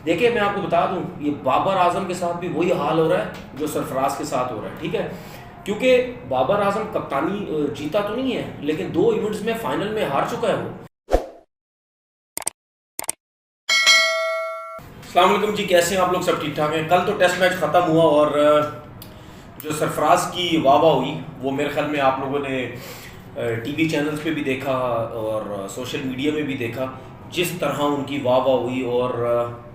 देखिए मैं आपको बता दूं, ये बाबर आजम के साथ भी वही हाल हो रहा है जो सरफराज के साथ हो रहा है, ठीक है। क्योंकि बाबर आजम कप्तानी जीता तो नहीं है, लेकिन 2 इवेंट्स में फाइनल में हार चुका है वो। अस्सलाम वालेकुम जी, कैसे हैं आप लोग? सब ठीक ठाक हैं। कल तो टेस्ट मैच ख़त्म हुआ और जो सरफराज की वाह वाह हुई वो मेरे ख्याल में आप लोगों ने टीवी चैनल्स पे भी देखा और सोशल मीडिया में भी देखा, जिस तरह उनकी वाह वाह हुई। और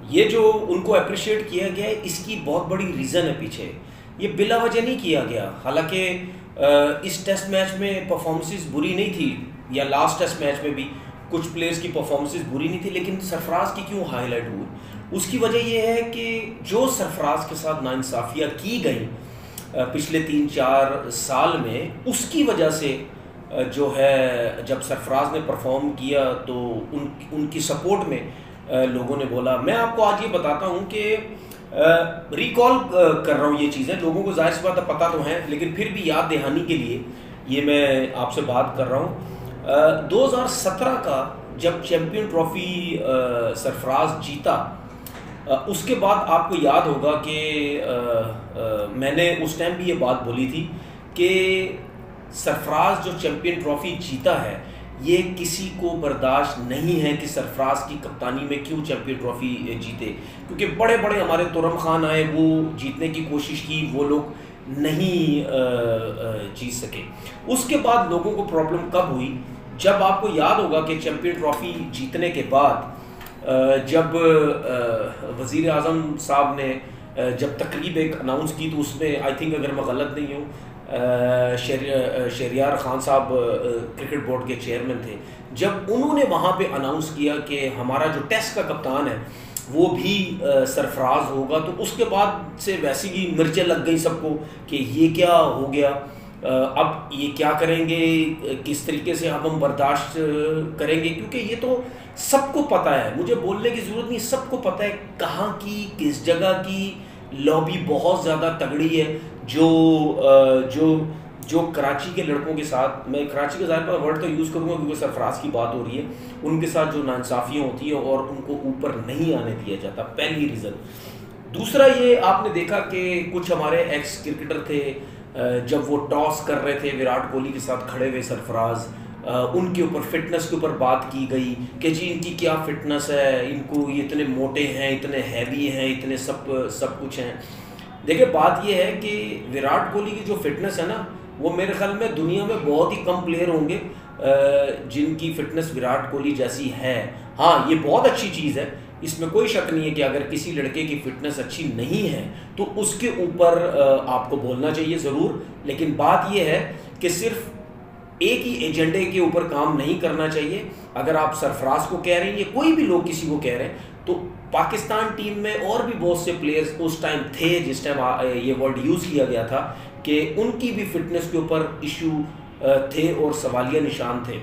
ये जो उनको अप्रिशिएट किया गया है, इसकी बहुत बड़ी रीज़न है पीछे। ये बिला वजह नहीं किया गया। हालांकि इस टेस्ट मैच में परफॉर्मेंसेस बुरी नहीं थी, या लास्ट टेस्ट मैच में भी कुछ प्लेयर्स की परफॉर्मेंसेस बुरी नहीं थी, लेकिन सरफराज की क्यों हाईलाइट हुई? उसकी वजह यह है कि जो सरफराज के साथ नाइंसाफ़ियाँ की गई पिछले 3-4 साल में, उसकी वजह से जो है जब सरफराज ने परफॉर्म किया तो उनकी सपोर्ट में लोगों ने बोला। मैं आपको आज ये बताता हूँ कि रिकॉल कर रहा हूँ ये चीज़ें, लोगों को जाहिर सी बात है पता तो है, लेकिन फिर भी याद दहानी के लिए ये मैं आपसे बात कर रहा हूँ। 2017 का जब चैम्पियन ट्रॉफी सरफराज जीता, उसके बाद आपको याद होगा कि मैंने उस टाइम भी ये बात बोली थी कि सरफराज जो चैम्पियन ट्रॉफी जीता है, ये किसी को बर्दाश्त नहीं है कि सरफराज की कप्तानी में क्यों चैम्पियन ट्रॉफी जीते। क्योंकि बड़े बड़े हमारे तुरम खान आए, वो जीतने की कोशिश की, वो लोग नहीं जीत सके। उसके बाद लोगों को प्रॉब्लम कब हुई? जब आपको याद होगा कि चैम्पियन ट्रॉफी जीतने के बाद जब वज़ीर आज़म साहब ने जब तकरीब एक अनाउंस की, तो उसमें आई थिंक अगर मैं गलत नहीं हूँ शहरियार खान साहब क्रिकेट बोर्ड के चेयरमैन थे, जब उन्होंने वहाँ पे अनाउंस किया कि हमारा जो टेस्ट का कप्तान है वो भी सरफराज होगा, तो उसके बाद से वैसी ही मिर्चें लग गई सबको कि ये क्या हो गया, अब ये क्या करेंगे, किस तरीके से अब हम बर्दाश्त करेंगे। क्योंकि ये तो सबको पता है, मुझे बोलने की ज़रूरत नहीं, सबको पता है कहाँ की किस जगह की लॉबी बहुत ज़्यादा तगड़ी है। जो कराची के लड़कों के साथ, मैं कराची का ज़्यादा वर्ड तो यूज़ करूँगा क्योंकि सरफराज की बात हो रही है, उनके साथ जो नाइंसाफ़ियाँ होती है और उनको ऊपर नहीं आने दिया जाता, पहली रीज़न। दूसरा ये आपने देखा कि कुछ हमारे एक्स क्रिकेटर थे, जब वो टॉस कर रहे थे विराट कोहली के साथ खड़े हुए सरफराज, उनके ऊपर फिटनेस के ऊपर बात की गई कि जी इनकी क्या फिटनेस है, इनको ये इतने मोटे हैं, इतने हैवी हैं, इतने सब कुछ हैं। देखिए बात ये है कि विराट कोहली की जो फिटनेस है ना, वो मेरे ख्याल में दुनिया में बहुत ही कम प्लेयर होंगे जिनकी फिटनेस विराट कोहली जैसी है। हाँ, ये बहुत अच्छी चीज़ है, इसमें कोई शक नहीं है कि अगर किसी लड़के की फिटनेस अच्छी नहीं है तो उसके ऊपर आपको बोलना चाहिए ज़रूर। लेकिन बात यह है कि सिर्फ एक ही एजेंडे के ऊपर काम नहीं करना चाहिए। अगर आप सरफराज को कह रहे हैं या कोई भी लोग किसी को कह रहे हैं, तो पाकिस्तान टीम में और भी बहुत से प्लेयर्स उस टाइम थे, जिस टाइम ये वर्ड यूज़ किया गया था, कि उनकी भी फिटनेस के ऊपर इशू थे और सवालिया निशान थे।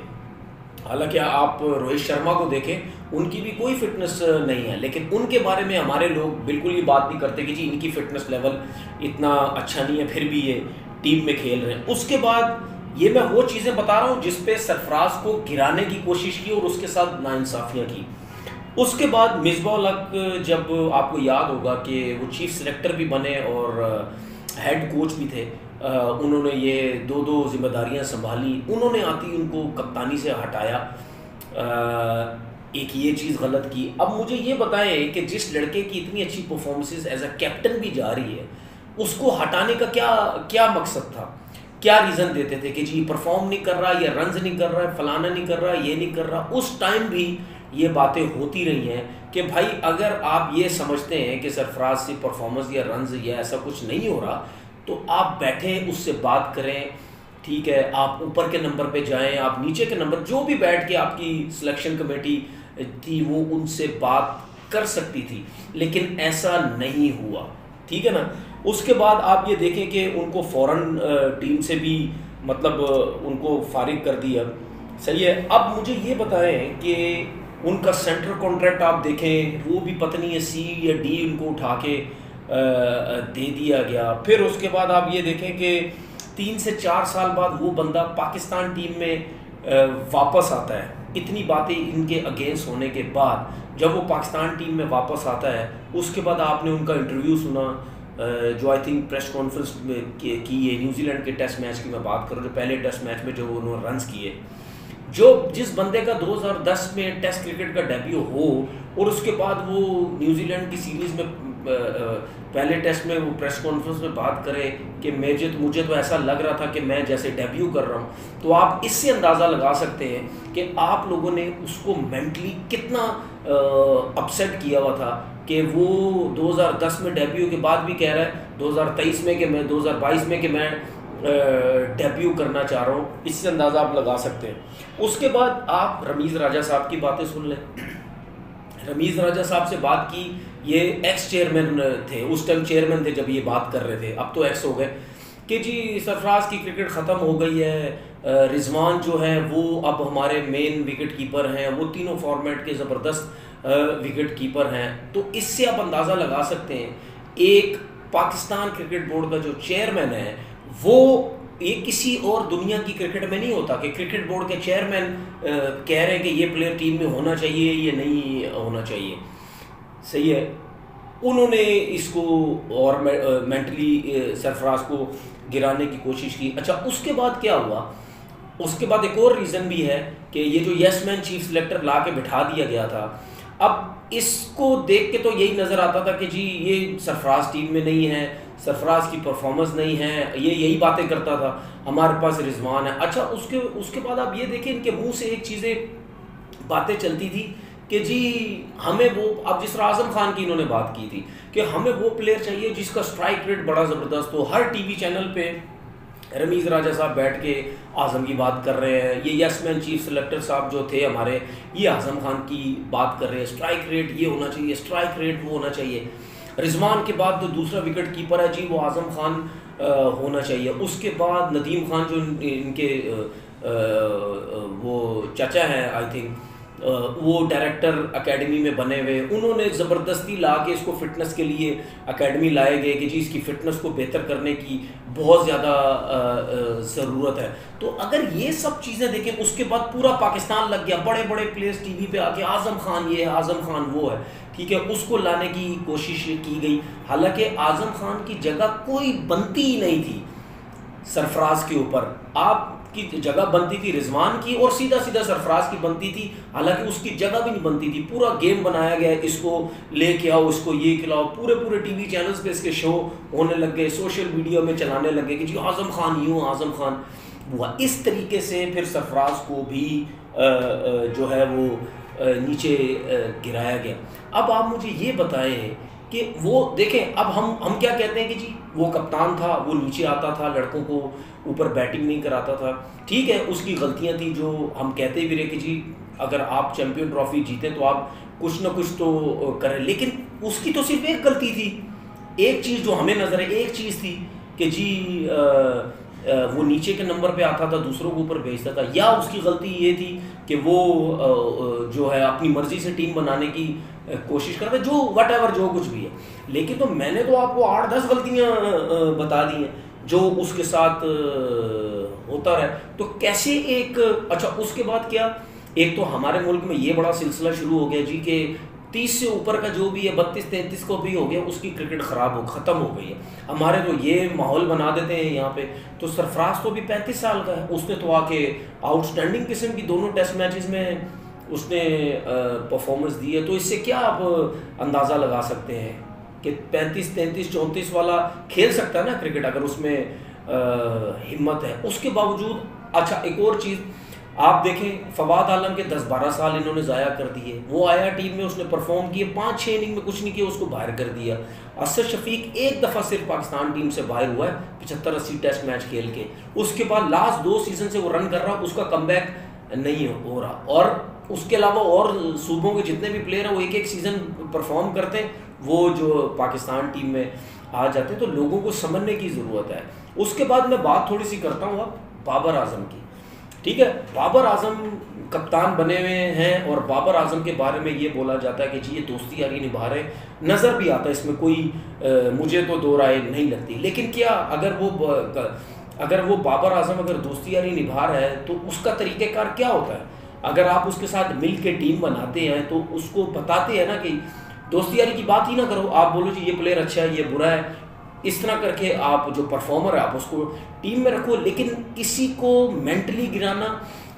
हालांकि आप रोहित शर्मा को देखें, उनकी भी कोई फिटनेस नहीं है, लेकिन उनके बारे में हमारे लोग बिल्कुल ये बात नहीं करते कि जी इनकी फिटनेस लेवल इतना अच्छा नहीं है, फिर भी ये टीम में खेल रहे हैं। उसके बाद ये मैं वो चीज़ें बता रहा हूँ जिस पे सरफराज को गिराने की कोशिश की और उसके साथ नाइंसाफ़ियाँ की। उसके बाद मिसबाह हक, जब आपको याद होगा कि वो चीफ सेलेक्टर भी बने और हेड कोच भी थे, उन्होंने ये दो जिम्मेदारियां संभाली, उन्होंने आती उनको कप्तानी से हटाया, एक ये चीज़ गलत की। अब मुझे ये बताएं कि जिस लड़के की इतनी अच्छी परफॉर्मेंसेस एज अ कैप्टन भी जा रही है, उसको हटाने का क्या मकसद था? क्या रीज़न देते थे कि जी परफॉर्म नहीं कर रहा, ये रन्स नहीं कर रहा है, फलाना नहीं कर रहा, ये नहीं कर रहा। उस टाइम भी ये बातें होती रही हैं कि भाई अगर आप ये समझते हैं कि सरफराज से परफॉर्मेंस या रन्स या ऐसा कुछ नहीं हो रहा, तो आप बैठें, उससे बात करें, ठीक है। आप ऊपर के नंबर पे जाएं, आप नीचे के नंबर, जो भी बैठ के आपकी सिलेक्शन कमेटी थी वो उनसे बात कर सकती थी, लेकिन ऐसा नहीं हुआ, ठीक है ना। उसके बाद आप ये देखें कि उनको फ़ौरन टीम से भी मतलब उनको फारिग कर दिया, सही है। अब मुझे ये बताएं कि उनका सेंट्रल कॉन्ट्रैक्ट आप देखें, वो भी पता नहीं है सी या डी उनको उठा के दे दिया गया। फिर उसके बाद आप ये देखें कि 3 से 4 साल बाद वो बंदा पाकिस्तान टीम में वापस आता है। इतनी बातें इनके अगेंस्ट होने के बाद जब वो पाकिस्तान टीम में वापस आता है उसके बाद आपने उनका इंटरव्यू सुना, जो आई थिंक प्रेस कॉन्फ्रेंस में की है न्यूजीलैंड के टेस्ट मैच की मैं बात करूँ, जो पहले टेस्ट मैच में जो उन्होंने रन्स किए, जो जिस बंदे का 2010 में टेस्ट क्रिकेट का डेब्यू हो और उसके बाद वो न्यूजीलैंड की सीरीज़ में पहले टेस्ट में वो प्रेस कॉन्फ्रेंस में बात करे कि मुझे तो ऐसा लग रहा था कि मैं जैसे डेब्यू कर रहा हूँ, तो आप इससे अंदाज़ा लगा सकते हैं कि आप लोगों ने उसको मेंटली कितना अपसेट किया हुआ था कि वो 2010 में डेब्यू के बाद भी कह रहा है 2023 में कि मैं 2022 में कि मैं डेब्यू करना चाह रहा हूँ। इससे अंदाज़ा आप लगा सकते हैं। उसके बाद आप रमीज़ राजा साहब की बातें सुन लें। रमीज़ राजा साहब से बात की, ये एक्स चेयरमैन थे, उस टाइम चेयरमैन थे जब ये बात कर रहे थे, अब तो एक्स हो गए, कि जी सरफराज की क्रिकेट ख़त्म हो गई है, रिजवान जो है वो अब हमारे मेन विकेट कीपर हैं, वो तीनों फॉर्मेट के ज़बरदस्त विकेट कीपर हैं। तो इससे आप अंदाज़ा लगा सकते हैं एक पाकिस्तान क्रिकेट बोर्ड का जो चेयरमैन है वो ये किसी और दुनिया की क्रिकेट में नहीं होता कि क्रिकेट बोर्ड के चेयरमैन कह रहे हैं कि ये प्लेयर टीम में होना चाहिए, ये नहीं होना चाहिए। सही है, उन्होंने इसको और मेंटली सरफराज को गिराने की कोशिश की। अच्छा, उसके बाद क्या हुआ, उसके बाद एक और रीज़न भी है कि ये जो यस मैन चीफ सिलेक्टर ला के बिठा दिया गया था, अब इसको देख के तो यही नज़र आता था कि जी ये सरफराज टीम में नहीं है, सरफराज की परफॉर्मेंस नहीं है, ये यही बातें करता था, हमारे पास रिजवान है। अच्छा, उसके बाद आप ये देखें इनके मुंह से एक चीज़ें बातें चलती थी कि जी हमें वो, अब जिस तरह आज़म खान की इन्होंने बात की थी कि हमें वो प्लेयर चाहिए जिसका स्ट्राइक रेट बड़ा ज़बरदस्त हो। हर टीवी चैनल पे रमीज़ राजा साहब बैठ के आज़म की बात कर रहे हैं, ये यस मैन चीफ सेलेक्टर साहब जो थे हमारे, ये आज़म खान की बात कर रहे हैं, स्ट्राइक रेट ये होना चाहिए, स्ट्राइक रेट वो होना चाहिए। रिजवान के बाद जो दूसरा विकेट कीपर है जी वो आज़म खान होना चाहिए। उसके बाद नदीम खान जो इनके वो चाचा हैं आई थिंक, वो डायरेक्टर एकेडमी में बने हुए, उन्होंने ज़बरदस्ती ला के इसको फ़िटनेस के लिए एकेडमी लाए गए कि जी इसकी फ़िटनेस को बेहतर करने की बहुत ज़्यादा ज़रूरत है। तो अगर ये सब चीज़ें देखें, उसके बाद पूरा पाकिस्तान लग गया, बड़े बड़े प्लेयर्स टीवी पे आके आज़म खान ये है, आज़म खान वो है, ठीक है, उसको लाने की कोशिश की गई। हालांकि आज़म खान की जगह कोई बनती ही नहीं थी सरफराज के ऊपर, आपकी जगह बनती थी रिजवान की और सीधा सीधा सरफराज की बनती थी, हालांकि उसकी जगह भी नहीं बनती थी। पूरा गेम बनाया गया, इसको लेके आओ, इसको ये खिलाओ, पूरे पूरे टीवी चैनल्स पे इसके शो होने लग गए, सोशल मीडिया में चलाने लग गए कि जी आज़म खान यूँ, आज़म खान हुआ। इस तरीके से फिर सरफराज को भी जो है वो नीचे गिराया गया। अब आप मुझे ये बताएं कि वो देखें, अब हम क्या कहते हैं कि जी वो कप्तान था, वो नीचे आता था, लड़कों को ऊपर बैटिंग नहीं कराता था, ठीक है, उसकी गलतियां थी जो हम कहते भी रहे कि जी अगर आप चैंपियन ट्रॉफी जीते तो आप कुछ ना कुछ तो करें, लेकिन उसकी तो सिर्फ एक गलती थी, एक चीज़ जो हमें नज़र है, एक चीज़ थी कि जी वो नीचे के नंबर पे आता था, दूसरों को ऊपर भेजता था, या उसकी गलती ये थी कि वो जो है अपनी मर्जी से टीम बनाने की कोशिश करते, जो वट जो कुछ भी है। लेकिन तो मैंने तो आपको 8-10 गलतियां बता दी हैं जो उसके साथ होता रहा। तो कैसे एक, अच्छा उसके बाद क्या, एक तो हमारे मुल्क में ये बड़ा सिलसिला शुरू हो गया जी के 30 से ऊपर का जो भी है, 32-33 को भी हो गया, उसकी क्रिकेट ख़त्म हो गई है। हमारे तो ये माहौल बना देते हैं यहाँ पे। तो सरफराज तो भी 35 साल का है, उसने तो आके आउटस्टैंडिंग किस्म की दोनों टेस्ट मैचेस में उसने परफॉर्मेंस दी है। तो इससे क्या आप अंदाज़ा लगा सकते हैं कि 35, 33, 34 वाला खेल सकता है ना क्रिकेट अगर उसमें हिम्मत है। उसके बावजूद अच्छा एक और चीज़ आप देखें, फवाद आलम के 10-12 साल इन्होंने ज़ाया कर दिए। वो आया टीम में, उसने परफॉर्म किए, 5-6 इनिंग में कुछ नहीं किया, उसको बाहर कर दिया। असद शफीक एक दफ़ा सिर्फ पाकिस्तान टीम से बाहर हुआ है 75-80 टेस्ट मैच खेल के, उसके बाद लास्ट 2 सीज़न से वो रन कर रहा, उसका कमबैक नहीं हो रहा। और उसके अलावा और सूबों के जितने भी प्लेयर हैं वो एक सीज़न परफॉर्म करते हैं, वो जो पाकिस्तान टीम में आ जाते हैं। तो लोगों को समझने की ज़रूरत है। उसके बाद मैं बात थोड़ी सी करता हूँ अब बाबर आजम की, ठीक है। बाबर आजम कप्तान बने हुए हैं और बाबर आजम के बारे में ये बोला जाता है कि जी ये दोस्ती यारी निभा रहे, नज़र भी आता है इसमें कोई मुझे तो दो राय नहीं लगती। लेकिन क्या अगर वो बाबर आजम अगर दोस्ती यारी निभा रहा है तो उसका तरीक़ेकार क्या होता है? अगर आप उसके साथ मिल के टीम बनाते हैं तो उसको बताते हैं ना कि दोस्ती यारी की बात ही ना करो, आप बोलो जी ये प्लेयर अच्छा है, ये बुरा है, इस तरह करके आप जो परफॉर्मर है आप उसको टीम में रखो। लेकिन किसी को मेंटली गिराना,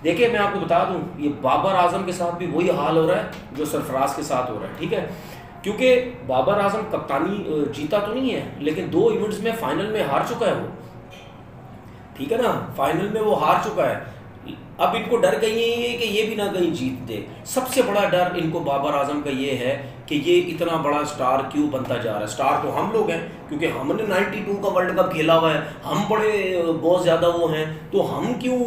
देखिए मैं आपको बता दूं, ये बाबर आजम के साथ भी वही हाल हो रहा है जो सरफराज के साथ हो रहा है, ठीक है। क्योंकि बाबर आजम कप्तानी जीता तो नहीं है, लेकिन 2 इवेंट्स में फाइनल में हार चुका है वो, ठीक है ना, फाइनल में वो हार चुका है। अब इनको डर कहीं ये है कि ये भी ना कहीं जीत दे। सबसे बड़ा डर इनको बाबर आजम का ये है कि ये इतना बड़ा स्टार क्यों बनता जा रहा है। स्टार तो हम लोग हैं क्योंकि हमने 92 का वर्ल्ड कप खेला हुआ है, हम बड़े बहुत ज़्यादा वो हैं, तो हम क्यों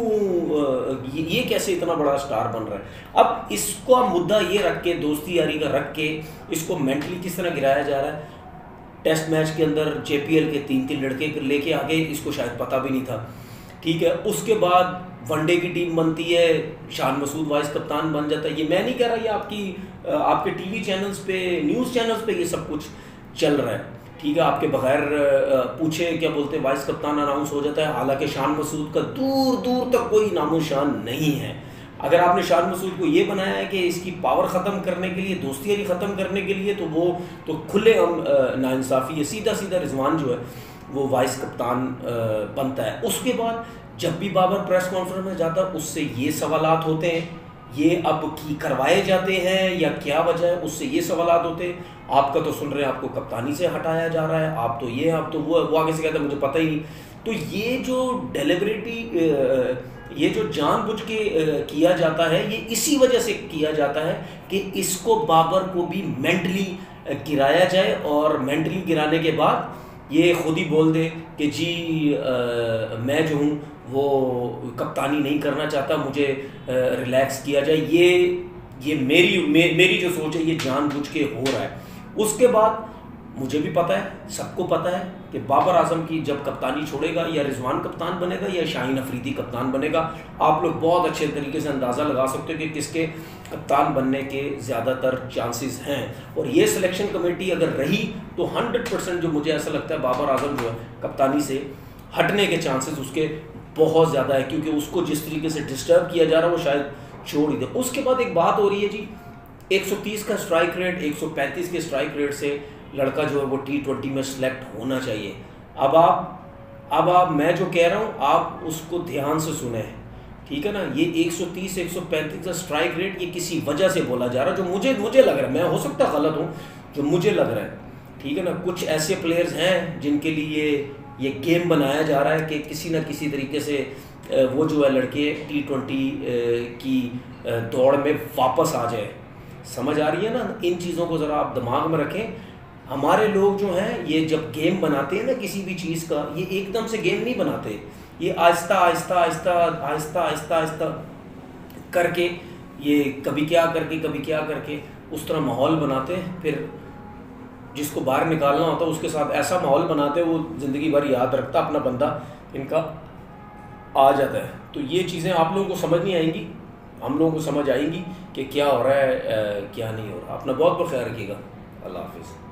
ये कैसे इतना बड़ा स्टार बन रहा है। अब इसका मुद्दा ये रख के, दोस्ती यारी का रख के, इसको मेंटली किस तरह गिराया जा रहा है। टेस्ट मैच के अंदर JPL के 3 लड़के लेके आ गए, इसको शायद पता भी नहीं था, ठीक है। उसके बाद वनडे की टीम बनती है, शान मसूद वाइस कप्तान बन जाता है। ये मैं नहीं कह रहा, ये आपके टीवी चैनल्स पे, न्यूज़ चैनल्स पे ये सब कुछ चल रहा है, ठीक है। आपके बगैर पूछे क्या बोलते हैं वाइस कप्तान अनाउंस हो जाता है, हालांकि शान मसूद का दूर दूर तक कोई नामोशान नहीं है। अगर आपने शान मसूद को ये बनाया है कि इसकी पावर ख़त्म करने के लिए, दोस्ती यारी ख़त्म करने के लिए, तो वो तो खुले हम नाइंसाफ़ी है। सीधा सीधा रिजवान जो है वो वाइस कप्तान बनता है। उसके बाद जब भी बाबर प्रेस कॉन्फ्रेंस में जाता है उससे ये सवालात होते हैं, ये अब की करवाए जाते हैं या क्या वजह है, उससे ये सवालात होते हैं। आपका तो सुन रहे हैं आपको कप्तानी से हटाया जा रहा है, आप तो ये, आप तो वो आगे से कहते हैं मुझे पता ही नहीं। तो ये जो डेलिबरेटली, ये जो जानबूझ के किया जाता है, ये इसी वजह से किया जाता है कि इसको बाबर को भी मेंटली गिराया जाए, और मेंटली गिराने के बाद ये खुद ही बोल दे कि जी मैं जो हूँ वो कप्तानी नहीं करना चाहता, मुझे रिलैक्स किया जाए। ये मेरी जो सोच है ये जानबूझ के हो रहा है। उसके बाद मुझे भी पता है, सबको पता है कि बाबर आजम की जब कप्तानी छोड़ेगा, या रिजवान कप्तान बनेगा या शाहीन अफरीदी कप्तान बनेगा, आप लोग बहुत अच्छे तरीके से अंदाज़ा लगा सकते हो कि किसके कप्तान बनने के ज़्यादातर चांसेस हैं। और ये सिलेक्शन कमेटी अगर रही तो 100% जो मुझे ऐसा लगता है बाबर आजम जो है कप्तानी से हटने के चांसेस उसके बहुत ज़्यादा है, क्योंकि उसको जिस तरीके से डिस्टर्ब किया जा रहा है वो शायद छोड़ ही दे। उसके बाद एक बात हो रही है जी, 130 का स्ट्राइक रेट, 135 के स्ट्राइक रेट से लड़का जो है वो T20 में सेलेक्ट होना चाहिए। अब आप मैं जो कह रहा हूँ आप उसको ध्यान से सुने, ठीक है ना। ये 130 135 का स्ट्राइक रेट ये किसी वजह से बोला जा रहा है, जो मुझे लग रहा है, मैं हो सकता गलत हूँ, जो मुझे लग रहा है, ठीक है ना। कुछ ऐसे प्लेयर्स हैं जिनके लिए ये गेम बनाया जा रहा है कि किसी न किसी तरीके से वो जो है लड़के T20 की दौड़ में वापस आ जाए। समझ आ रही है ना, इन चीज़ों को ज़रा आप दिमाग में रखें। हमारे लोग जो हैं ये जब गेम बनाते हैं ना किसी भी चीज़ का, ये एकदम से गेम नहीं बनाते, ये आहिस्ता आहिस्ता आहिस्ता आहिस्ता आहिस्ता आहिस्ता करके, ये कभी क्या करके उस तरह माहौल बनाते हैं। फिर जिसको बाहर निकालना होता है उसके साथ ऐसा माहौल बनाते हैं वो ज़िंदगी भर याद रखता, अपना बंदा इनका आ जाता है। तो ये चीज़ें आप लोगों को समझ नहीं आएंगी, हम लोगों को समझ आएंगी कि क्या हो रहा है क्या नहीं हो रहा। अपना बहुत बहुत ख्याल रखिएगा। अल्लाह हाफिज़।